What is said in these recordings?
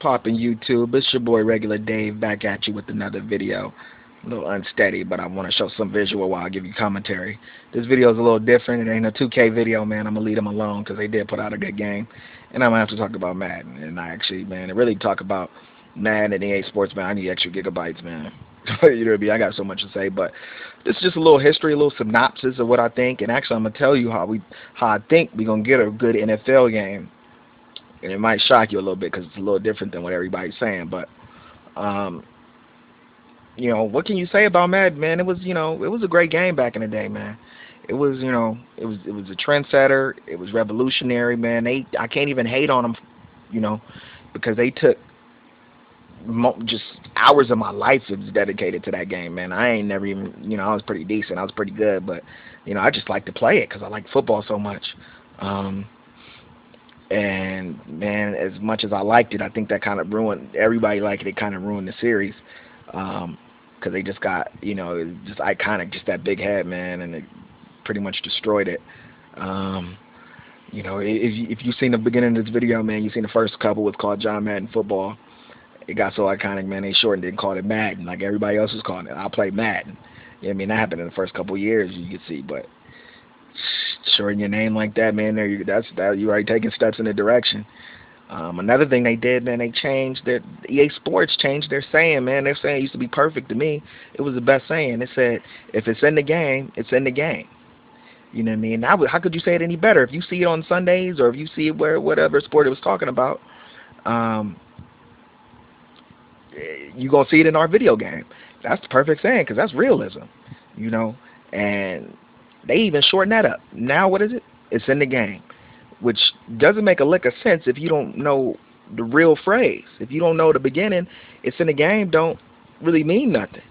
poppin' YouTube? It's your boy Regular Dave back at you with another video. A little unsteady, but I want to show some visual while I give you commentary. This video is a little different. It ain't a 2K video, man. I'm going to leave them alone because they did put out a good game. And I'm going to have to talk about Madden. And I actually, man, to really talk about Madden and EA Sports, man, I need extra gigabytes, man. You know what I mean? I got so much to say, but this is just a little history, a little synopsis of what I think. And actually, I'm going to tell you how I think we're going to get a good NFL game. And it might shock you a little bit because it's a little different than what everybody's saying. But, you know, what can you say about Madden, man? It was, you know, it was a great game back in the day, man. It was, you know, it was a trendsetter. It was revolutionary, man. I can't even hate on them, you know, because they took just hours of my life was dedicated to that game, man. I ain't never even, you know, I was pretty decent. I was pretty good, but, you know, I just like to play it because I like football so much. And man, as much as I liked it, I think that kind of ruined everybody. Liked it, it kind of ruined the series because they just got, you know, it was just iconic, just that big head, man, and it pretty much destroyed it. You know, if you've seen the beginning of this video, man, you've seen the first couple was called John Madden Football. It got so iconic, man. They shortened it and called it Madden, like everybody else was calling it. I play Madden. You know what I mean? That happened in the first couple of years, you could see, but shorten your name like that, man, there you already taking steps in the direction. Another thing they did, man, they changed their EA Sports changed their saying, man. Their saying used to be perfect to me. It was the best saying. It said, if it's in the game, it's in the game. You know what I mean? How could you say it any better? If you see it on Sundays or if you see it whatever sport it was talking about, you're going to see it in our video game. That's the perfect saying because that's realism, you know, and they even shorten that up. Now what is it? It's in the game, which doesn't make a lick of sense if you don't know the real phrase. If you don't know the beginning, it's in the game don't really mean nothing.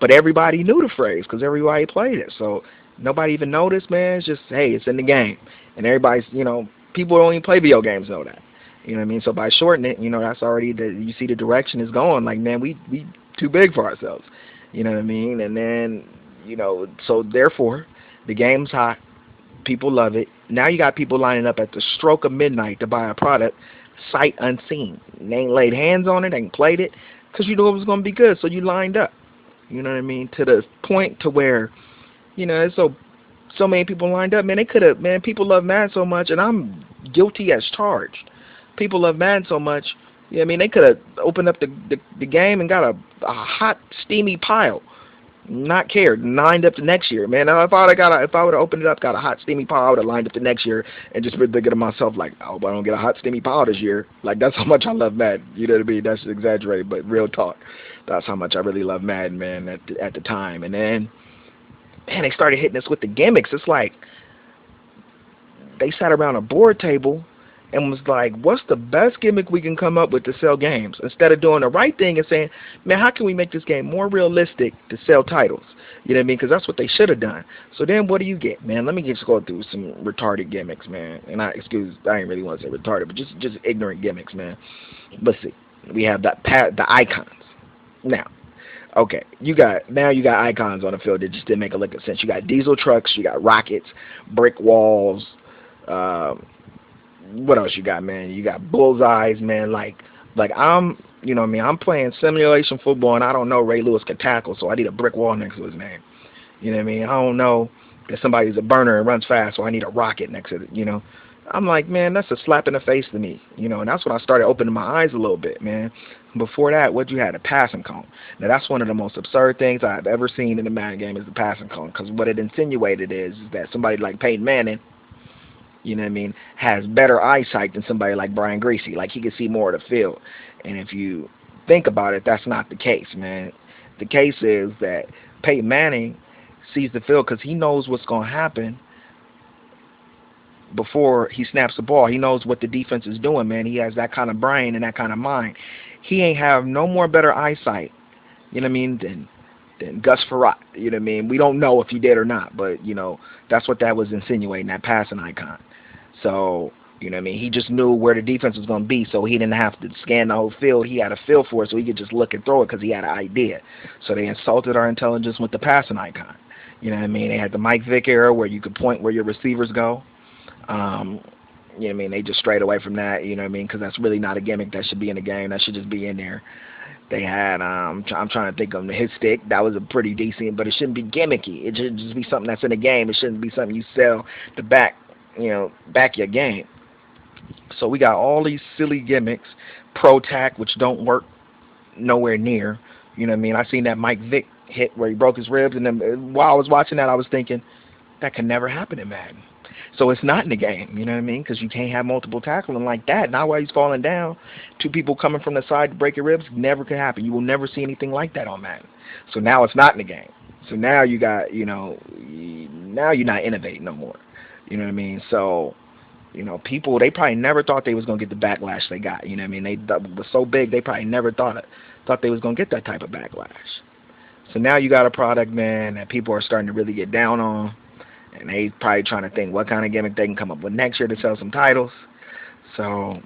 But everybody knew the phrase because everybody played it. So nobody even noticed, man. It's just, hey, it's in the game. And everybody's, you know, people who don't even play video games know that. You know what I mean? So by shortening it, you know, that's already you see the direction is going. Like, man, we too big for ourselves. You know what I mean? And then, you know, so therefore, the game's hot. People love it. Now you got people lining up at the stroke of midnight to buy a product, sight unseen. They ain't laid hands on it. They ain't played it because you knew it was going to be good, so you lined up. You know what I mean? To the point to where, you know, there's so many people lined up. Man, they could have, man, people love Madden so much, and I'm guilty as charged. People love Madden so much, you know what I mean, they could have opened up the game and got a hot, steamy pile. Not cared, lined up the next year, man. If I would have opened it up, got a hot steamy pile, I would have lined up the next year and just been thinking to myself like, I hope I don't get a hot steamy pile this year. Like, that's how much I love Madden. You know what I mean? That's exaggerated, but real talk. That's how much I really love Madden, man, at the time. And then, man, they started hitting us with the gimmicks. It's like they sat around a board table and was like, what's the best gimmick we can come up with to sell games? Instead of doing the right thing and saying, man, how can we make this game more realistic to sell titles? You know what I mean? Because that's what they should have done. So then what do you get, man? Let me just go through some retarded gimmicks, man. And I ain't really want to say retarded, but just ignorant gimmicks, man. Let's see. We have the icons. Now, okay, you got icons on the field that just didn't make a lick of sense. You got diesel trucks, you got rockets, brick walls, what else you got, man? You got bullseyes, man. Like I'm, you know what I mean? I'm playing simulation football, and I don't know Ray Lewis can tackle, so I need a brick wall next to his name. You know what I mean? I don't know that somebody's a burner and runs fast, so I need a rocket next to it, you know? I'm like, man, that's a slap in the face to me, you know? And that's when I started opening my eyes a little bit, man. Before that, what you had, a passing cone. Now, that's one of the most absurd things I've ever seen in a Madden game is the passing cone, because what it insinuated is that somebody like Peyton Manning, you know what I mean, has better eyesight than somebody like Brian Greasy. Like, he can see more of the field. And if you think about it, that's not the case, man. The case is that Peyton Manning sees the field because he knows what's going to happen before he snaps the ball. He knows what the defense is doing, man. He has that kind of brain and that kind of mind. He ain't have no more better eyesight, you know what I mean, than Gus Frerotte. You know what I mean? We don't know if he did or not, but, you know, that's what that was insinuating, that passing icon. So, you know what I mean? He just knew where the defense was going to be, so he didn't have to scan the whole field. He had a feel for it, so he could just look and throw it because he had an idea. So they insulted our intelligence with the passing icon. You know what I mean? They had the Mike Vick era where you could point where your receivers go. You know what I mean? They just strayed away from that. You know what I mean? Because that's really not a gimmick that should be in the game. That should just be in there. They had I'm trying to think of the hit stick. That was a pretty decent, but it shouldn't be gimmicky. It should just be something that's in the game. It shouldn't be something you sell to back your game. So we got all these silly gimmicks, pro tack, which don't work nowhere near. You know what I mean? I seen that Mike Vick hit where he broke his ribs, and then while I was watching that, I was thinking that can never happen in Madden. So it's not in the game, you know what I mean? Because you can't have multiple tackling like that. Not while he's falling down. Two people coming from the side to break your ribs never can happen. You will never see anything like that on Madden. So now it's not in the game. So now you got, now you're not innovating no more. You know what I mean? So, people, they probably never thought they was going to get the backlash they got. You know what I mean? They was so big, they probably never thought they was going to get that type of backlash. So now you got a product, man, that people are starting to really get down on. And they probably trying to think what kind of gimmick they can come up with next year to sell some titles. So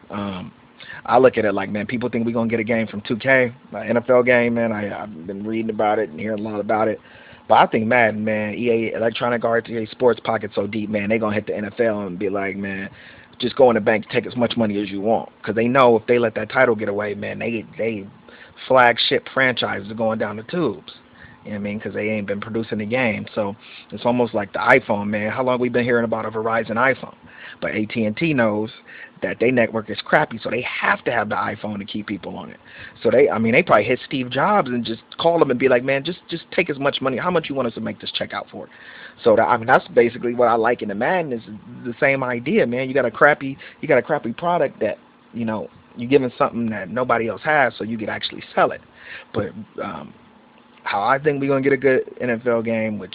I look at it like, man, people think we're going to get a game from 2K, an NFL game, man. I've been reading about it and hearing a lot about it. But I think Madden, man, EA, Electronic Arts, EA Sports pocket so deep, man, they're going to hit the NFL and be like, man, just go in the bank, take as much money as you want. Because they know if they let that title get away, man, they flagship franchises are going down the tubes. You know what I mean? Because they ain't been producing the game. So it's almost like the iPhone, man. How long we been hearing about a Verizon iPhone? But AT&T knows that their network is crappy, so they have to have the iPhone to keep people on it. So they probably hit Steve Jobs and just call him and be like, man, just take as much money. How much you want us to make this check out for? So that's basically what I like in the Madden is the same idea, man. You got a crappy product that, you're giving something that nobody else has, so you could actually sell it. But how I think we're gonna get a good NFL game, which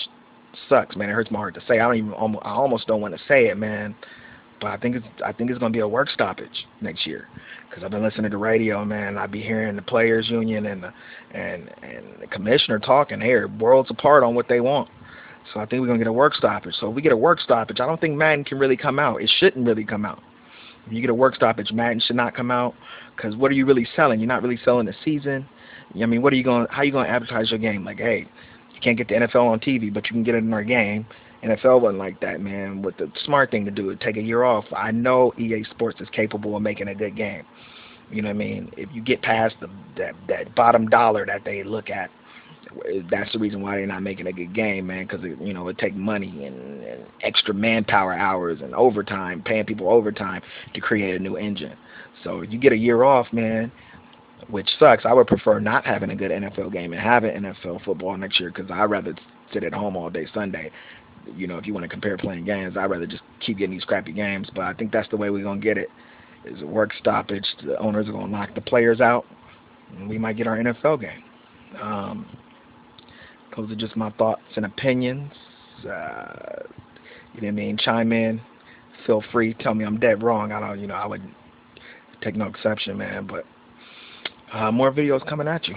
sucks, man. It hurts my heart to say. I almost don't want to say it, man. But I think it's gonna be a work stoppage next year, because I've been listening to the radio, man. I be hearing the players union and the commissioner talking. They're worlds apart on what they want. So I think we're gonna get a work stoppage. So if we get a work stoppage, I don't think Madden can really come out. It shouldn't really come out. If you get a work stoppage, Madden should not come out, because what are you really selling? You're not really selling the season. I mean, how you going to advertise your game? Like, hey, you can't get the NFL on TV, but you can get it in our game. NFL wasn't like that, man. What the smart thing to do is take a year off. I know EA Sports is capable of making a good game. You know what I mean? If you get past that bottom dollar that they look at, that's the reason why they're not making a good game, man, because it take money and extra manpower hours and overtime, paying people overtime to create a new engine. So if you get a year off, man, which sucks. I would prefer not having a good NFL game and having NFL football next year, because I'd rather sit at home all day Sunday. If you want to compare playing games, I'd rather just keep getting these crappy games. But I think that's the way we're going to get it, is a work stoppage. The owners are going to knock the players out, and we might get our NFL game. Those are just my thoughts and opinions. You know what I mean? Chime in. Feel free. Tell me I'm dead wrong. I would take no exception, man. But more videos coming at you.